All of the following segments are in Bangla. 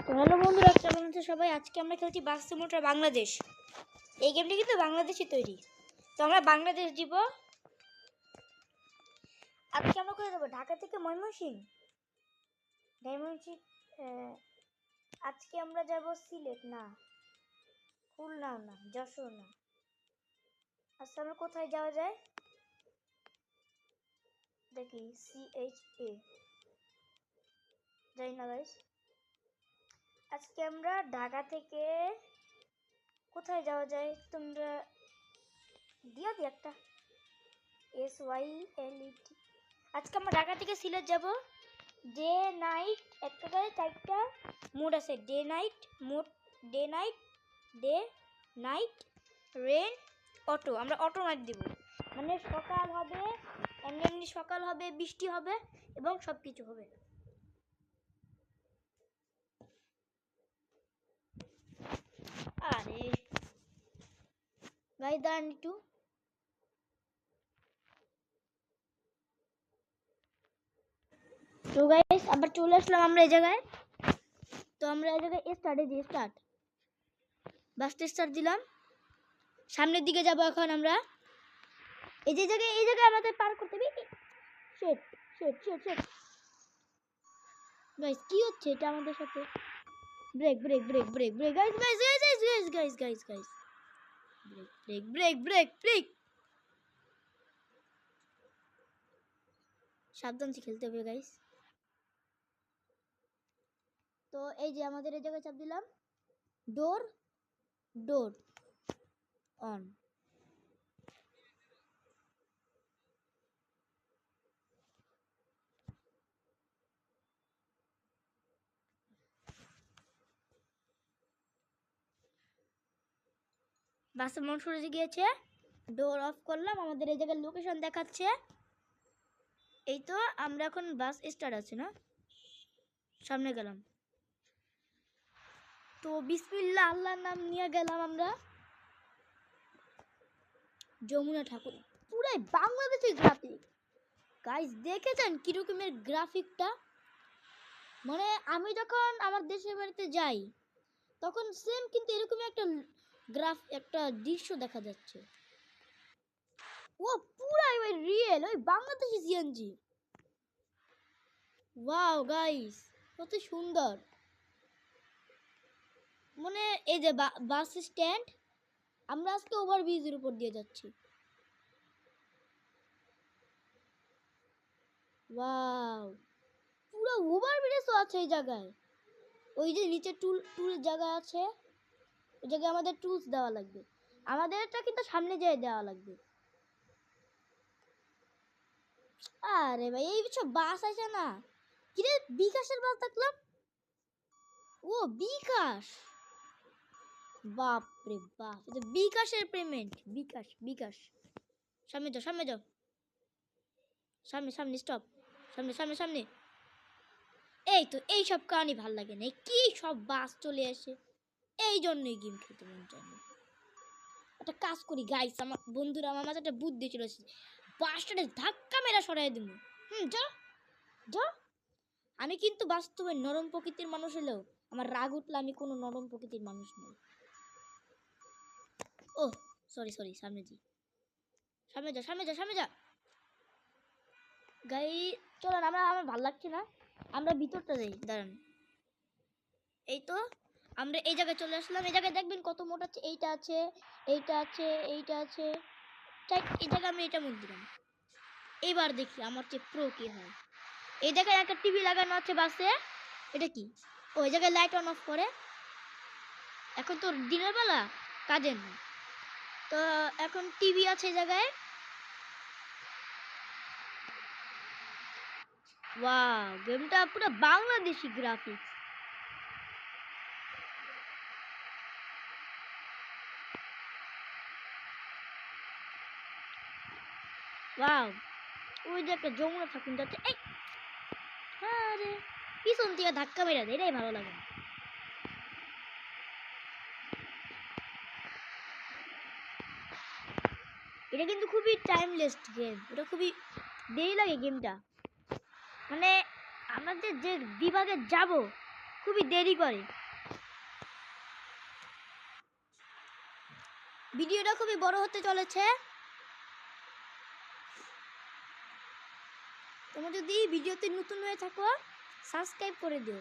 তো হ্যালো বন্ধুরা, কেমন আছো সবাই? আজকে আমরা খেলছি বাস সিমুলেটর বাংলাদেশ। এই গেমটি কিন্তু বাংলাদেশে তৈরি। তো আমরা বাংলাদেশ যাব। আজকে আমরা কোথায় যাবো? ঢাকা থেকে ময়মনসিংহ। আজকে আমরা যাব সিলেট, না খুলনা, না যশোর, না। আচ্ছা, আমরা কোথায় যাওয়া যায় দেখি। CHA যাই না গাইস। আজকে আমরা ঢাকা থেকে কোথায় যাওয়া যায় তোমরা দিও একটা SYLET। আজকে আমরা ঢাকা থেকে সিলেট যাব। ডে নাইট একটা করে চারটা মোড আছে। Day night mode, day night rain auto. আমরা অটো নাইট দেব, মানে সকাল হবে, এমনি সকাল হবে, বৃষ্টি হবে এবং সব কিছু হবে। আরে গাইস দাঁড়ান একটু। তো গাইস আবার চলে আসলাম আমরা এই জায়গায়। তো আমরা এই জায়গায় স্টার্ট বাসটা স্টার্ট দিলাম। সামনের দিকে যাব এখন আমরা। এই জায়গায় আমাদের পার করতে হবে। শিট গাইস, কি হচ্ছে এটা আমাদের সাথে? Break guys break. সাবধানে খেলতে হবে গাইস। তো এই যে আমাদের এই জায়গায় চাপ দিলাম। ডোর অন। বাসে মন সরে গিয়েছে। ডোর অফ করলাম। আমাদের এই জায়গায় লোকেশন দেখাচ্ছে। এই তো আমরা এখন বাস স্টার্ট আছে না, সামনে গেলাম। তো বিসমিল্লাহ আল্লাহর নাম নিয়ে গেলাম আমরা। যমুনা ঠাকুর, পুরাই বাংলাদেশি গ্রাফিক। গাইস দেখেছেন কিরকমের গ্রাফিকটা? মানে আমি যখন আমার দেশের বাড়িতে যাই তখন সেম কিন্তু এরকম একটা দৃশ্য দেখা যাচ্ছে। ও পুরাই ওই রিয়েল ওই বাংলাদেশি সিএনজি। ওয়াও গাইস, কত সুন্দর। মানে এই যে বাস স্ট্যান্ড, আমরা আজকে ওভারব্রিজের উপর দিয়ে যাচ্ছি। ওয়াও, পুরো ওভারব্রিজও আছে এই জায়গায়। ওই যে নিচে টুল জায়গা আছে, ওই জায়গায় আমাদের টুলস দেওয়া লাগবে। আমাদের এটা কিন্তু সামনে যেয়ে দেওয়া লাগবে। আরে ভাই এই সব বাস আছে না, কিরে বিকাশের বাস দেখলাম। ও বিকাশ, বাপ রে বাপ, এটা বিকাশের পেমেন্ট। বিকাশ সামনে যাও সামনে স্টপ, সামনে। এই তো এই সব কারণই ভাল লাগে না, কি সব বাস চলে আসে, এই জন্যই গেম খেলতে মন চায় না। একটা কাজ করি গাইস, আমার বন্ধুরা আমার মাঝে একটা বুদ্ধি চলে এসেছে। বাসটাকে ধাক্কা মেরা সরাই দেবো। যা। আমি কিন্তু বাস্তবে নরম প্রকৃতির মানুষ হলেও আমার রাগ উঠলে আমি কোনো নরম প্রকৃতির মানুষ নই। ও সরি সামনে যা গাই। চলেন, আমার ভালো লাগছে না, আমরা ভিতরটা যাই। দাঁড়ান, এই তো আমরা এই জায়গায় চলে আসলাম। এই জায়গায় দেখবেন কত মোট আছে। এইটা আছে এই জায়গায় আমি এটা মুখ দিলাম। এইবার দেখি আমার চেয়ে প্রো কি হয়। এই জায়গায় একটা টিভি লাগানো আছে বাসে। এটা কি? ওই জায়গায় লাইট অন অফ করে। এখন তো দিনের বেলা কাজের না, তো এখন টিভি আছে এই জায়গায়। ওয়াও, গেমটা পুরো বাংলাদেশি গ্রাফিক্স। ওয়াও, ওই যে একটা যমুনা ঠাকুর যাচ্ছে। এই আরে পিছন থেকে ধাক্কা মেরে দেয়, এটাই ভালো লাগে। এটা কিন্তু খুবই টাইমলেস গেম, এটা খুবই দেরি লাগে গেমটা। মানে আমাদের যে বিভাগে যাব খুবই দেরি করে। ভিডিওটা খুবই বড় হতে চলেছে। তোমরা যদি ভিডিওতে নতুন হয়ে থাকো সাবস্ক্রাইব করে দিও।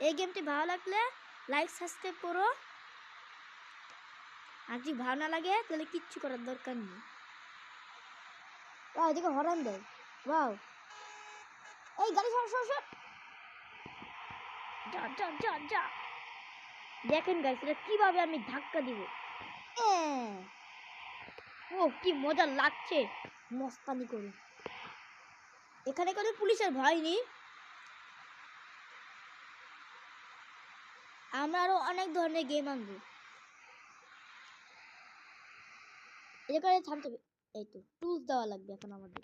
এই গেমটি ভালো লাগলে লাইক সাবস্ক্রাইব করো। আর যদি ভালো না লাগে তাহলে কিচ্ছু করার দরকার নেই। এদিকে হর্ন দেয়। ওয়াও, এই গাড়ি সর সর সর। যা যা যা যা। দেখেন গাইস এটা কিভাবে আমি ধাক্কা দিব। ও কি মজা লাগছে মস্তানি করে। এখানে কোনো পুলিশের ভয় নেই। আমরা আরো অনেক ধরনের গেম আনবো। এখানে থামতে হবে। এই তো টুলস দেওয়া লাগবে এখন আমাদের।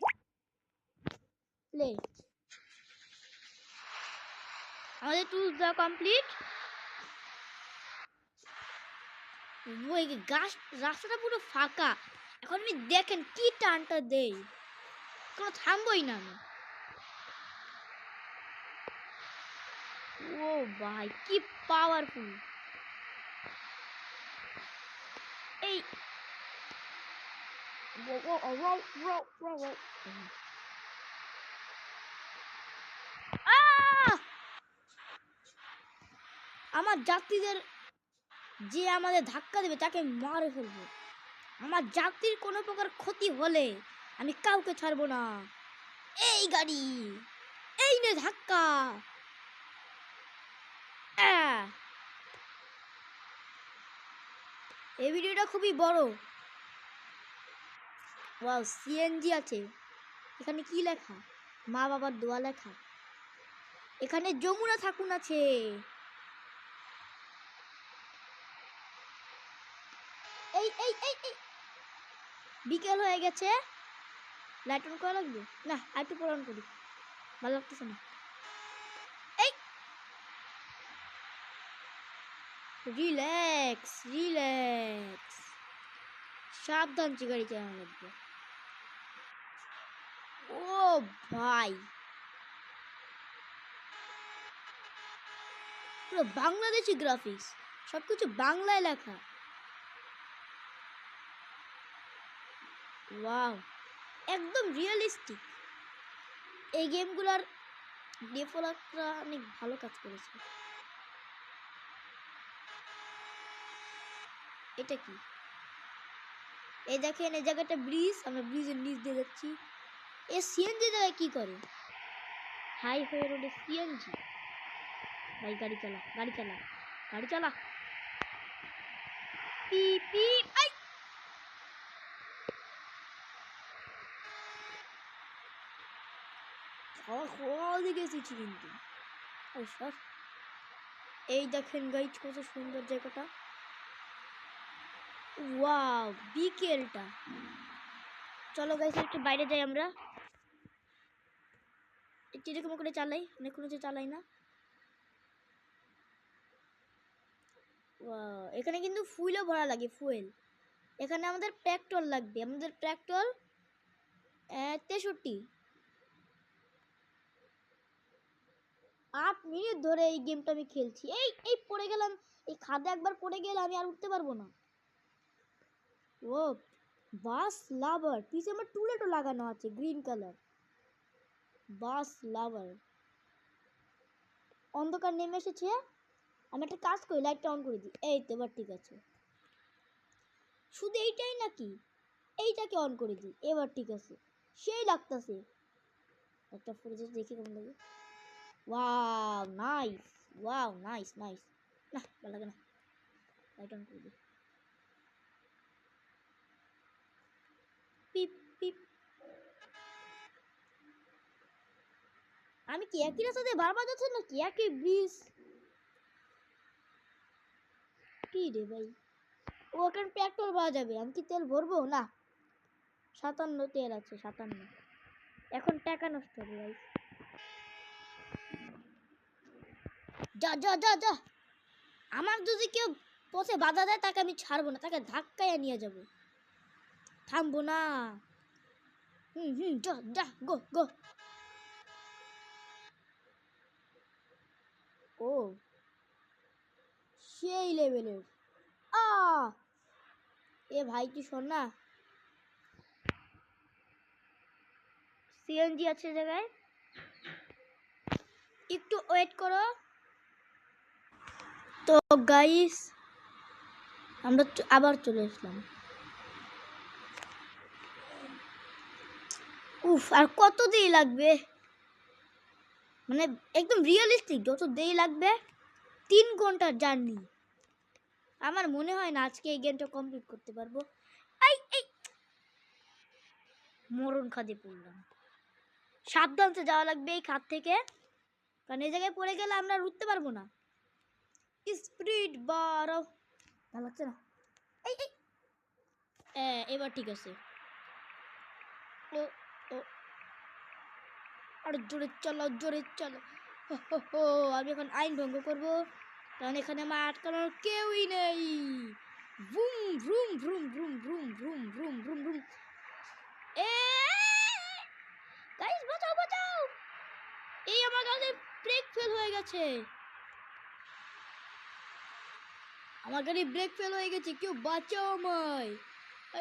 প্লে, আমাদের টুলস দেওয়া কমপ্লিট। ওই গাছ রাস্তাটা পুরো ফাঁকা। এখন আমি দেখেন কি টানটা দেই, কোনো থামবই না আমি। ও ভাই কি পাওয়ারফুল। এই আমার যাত্রীদের যে আমাদের ধাক্কা দেবে তাকে মারে ফেলবো। আমার যাত্রীর কোনো প্রকার ক্ষতি হলে আমি কাউকে ছাড়বো না। এই গাড়ি, এই নে ধাক্কা। এই ভিডিওটা খুবই বড়। ওয়াও, সিএনজি আছে। এখানে কি লেখা? মা বাবার দোয়া লেখা। এখানে যমুনা ঠাকুর আছে। এই এই এই এই বিকেল হয়ে গেছে, লাইট অন করা লাগবে না? আর একটু পর অন করি, ভালো লাগতেছে না। এই রিল্যাক্স রিল্যাক্স, সাবধান গাড়ি চালানো লাগবে। ও ভাই পুরো বাংলাদেশি গ্রাফিক্স, সবকিছু বাংলায় লেখা। ওয়াও, একদম রিয়েলিস্টিক। এই গেমগুলোর ডেভেলপাররা অনেক ভালো কাজ করেছে। এটা কি? এই দেখেন এই জায়গাটা ব্রিজ, আমরা ব্রিজের নিচ দিয়ে যাচ্ছি। এই সিএনজি জায়গায় কি করে? হাইওয়ে রোডে সিএনজি। ভাই গাড়ি চালা গাড়ি চালা গাড়ি চালা। পিপ পিপ। আই খাওয়া গেছি কিন্তু। এই দেখেন গাইজ কত সুন্দর জায়গাটা। ওয়াও, বিকেলটা। চলো গাইজ একটু বাইরে যাই আমরা। একটু এরকম করে চালাই, অনেকক্ষণ হচ্ছে চালাই না। ওয়াও, এখানে কিন্তু ফুয়েলও ভরা লাগে, ফুয়েল। এখানে আমাদের পেট্রোল লাগবে, আমাদের পেট্রোল 63। 8 মিনিট ধরে এই গেমটা আমি খেলছি। এই এই পড়ে গেলাম, এই খাদে একবার পড়ে গেলে আমি আর উঠতে পারবো না। ও বাস লাভার, পিছে আমার টুলেটও লাগানো আছে গ্রিন কালার। বাস লাভার। অন্ধকার নেমে এসেছে, আমি একটা কাজ করি, লাইটটা অন করে দিই। এই তো এবার ঠিক আছে। শুধু এইটাই নাকি? এইটাকে অন করে দিই, এবার ঠিক আছে, সেই লাগতেছে। একটা ফুটেজ দেখি কেমন লাগে। Wow nice, wow nice nice. না ভালো লাগে না, লাইট অন করে দিই। পিপ পিপ। আমি কি একই রাস্তা দিয়ে বারবার যাচ্ছি নাকি? একই ব্রিজ। কি রে ভাই, ও এখন পেট্রোল পাওয়া যাবে, আমি কি তেল ভরবো? না, 57 তেল আছে, 57। এখন টাকা নষ্ট হবে ভাই। যা যা যা যা। আমার যদি কেউ পথে বাধা দেয় তাকে আমি ছাড়বো না, তাকে ধাক্কায় নিয়ে যাব, থামবো না। যা যা, গো গো। ও সেই লেভেলের। আ এ ভাই কি শোন না, সিএনজি আছে জায়গায়, একটু ওয়েট করো। তো গাইস আমরা আবার চলে আসলাম। উফ, আর কত দেরি লাগবে, মানে একদম রিয়েলিস্টিক যত দেরি লাগবে 3 ঘন্টার জার্নি। আমার মনে হয় না আজকে এই গেমটা কমপ্লিট করতে পারবো। এই এই মরণ খাদে পড়লাম। সাবধানে যাওয়া লাগবে এই খাদ থেকে, কারণ এই জায়গায় পড়ে গেলে আমরা উঠতে পারবো না। স্পিড বাড়াও, ভালো লাগছে না। এই এই এবার ঠিক আছে। ও ও আরে জোরে চালাও, জোরে চালাও। হো, আমি এখন আইন ভঙ্গ করবো, কারণ এখানে আমার আটকানোর কেউই নেই। ভুম vroom vroom vroom vroom vroom vroom vroom vroom. এ গাইস বাঁচাও বাঁচাও, এই আমার গাড়ি ব্রেক ফেল হয়ে গেছে, আমার গাড়ি ব্রেক ফেল হয়ে গেছে, কেউ বাঁচাও আমায়।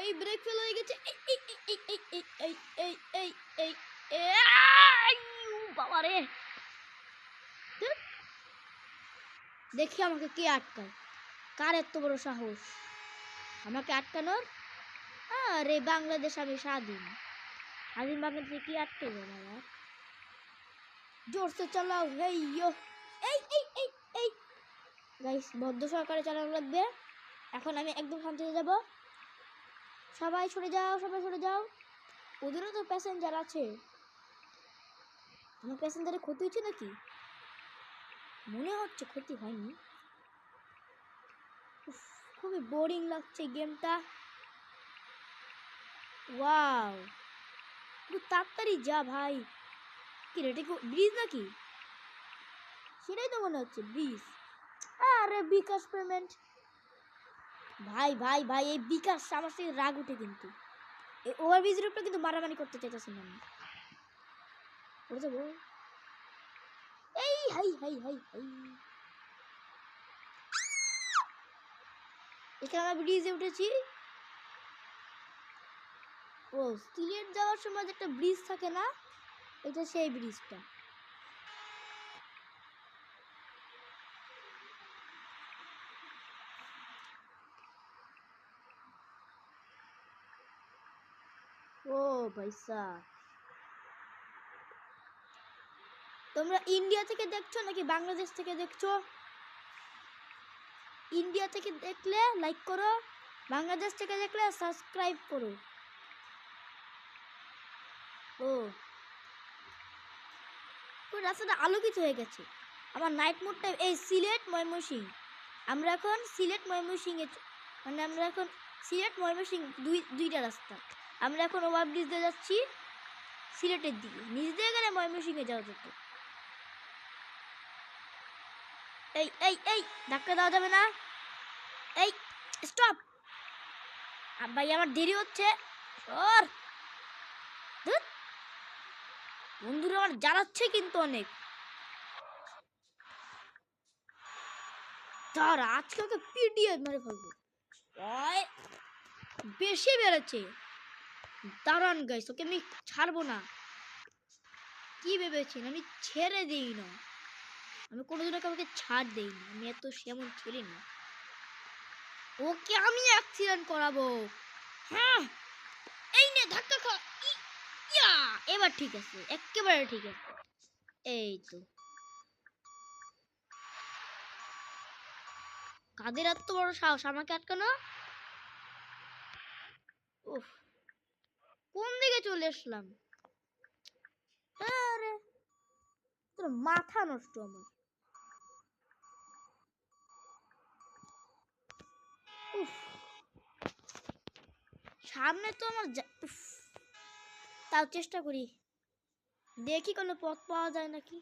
এই ব্রেক ফেল হয়ে গেছে। এই এই এই এই এই এই এই এই এই এই বাবা রে, দেখি আমাকে কে আটকায়, কার এত বড় সাহস আমাকে আটকানোর। আরে বাংলাদেশ আমি স্বাধীন, স্বাধীন বাংলাদেশে কি আটকে যাবে আমার। জোরসে চালাও, হেই ইয়ো। এই এই এই এই গাইস বদ্ধ সরকারে চালানো লাগবে। এখন আমি একদম শান্তিতে যাব। সবাই সরে যাও, সবাই সরে যাও। ওদেরও তো প্যাসেঞ্জার আছে, আমার প্যাসেঞ্জারের ক্ষতি হচ্ছে নাকি? মনে হচ্ছে ক্ষতি হয়নি। খুবই বোরিং লাগছে গেমটা। ওয়াও, একটু তাড়াতাড়ি যা ভাই। কি রে, এটা ব্রিজ নাকি? সেটাই তো মনে হচ্ছে ব্রিজ। আরে বিকাশ পেমেন্ট, ভাই ভাই ভাই এই বিকাশ আমার সাথে রাগ উঠে, কিন্তু এই ওভারব্রিজের উপরে কিন্তু মারামারি করতে চাইতেছি না আমি। পড়ে যাবো। এই হাই হাই হাই হাই, এখানে আমরা ব্রিজে উঠেছি। ও সিলেট যাওয়ার সময় একটা ব্রিজ থাকে না, এটা সেই ব্রিজটা। ও পয়সা, তোমরা ইন্ডিয়া থেকে দেখছো নাকি বাংলাদেশ থেকে দেখছো? ইন্ডিয়া থেকে দেখলে লাইক করো, বাংলাদেশ থেকে দেখলে সাবস্ক্রাইব করো। ও রাস্তাটা আলোকিত হয়ে গেছে। আমার নাইট মোডটা এই সিলেট ময়মনসিংহ, আমরা এখন সিলেট ময়মনসিংহে, মানে আমরা এখন সিলেট ময়মনসিংহ দুইটা রাস্তা। আমরা এখন ওভারব্রিজ দিয়ে যাচ্ছি সিলেটের দিকে, নিচ দিয়ে গেলে ময়মনসিংহে যাওয়া যেত। এই এই এই ধাক্কা দেওয়া যাবে না। এই স্টপ, ভাই আমার দেরি হচ্ছে। সর, বন্ধুরা আমার জ্বালাচ্ছে কিন্তু অনেক। তার আজকে ওকে পিটিয়ে মেরে ফেলবো, ওই বেশি বেড়েছে। দাঁড়ান গাইস, ওকে আমি ছাড়বো না। কি ভেবেছেন আমি ছেড়ে দিই না? আমি কোনোদিনও কাউকে ছাড় দেই না, আমি এত সেমন ছেড়ে না। ওকে আমি অ্যাক্সিডেন্ট করাবো। হ্যাঁ এই নে ধাক্কা খা। ইয়া এবার ঠিক আছে, একেবারে ঠিক আছে। এই তো, কাদের এত বড় সাহস আমাকে আটকানো। উফ, কোন দিকে চলে আসলাম। আরে তোর মাথা নষ্ট আমার। উফ, সামনে তো আমার উফ, তাও চেষ্টা করি, দেখি কোনো পথ পাওয়া যায় নাকি।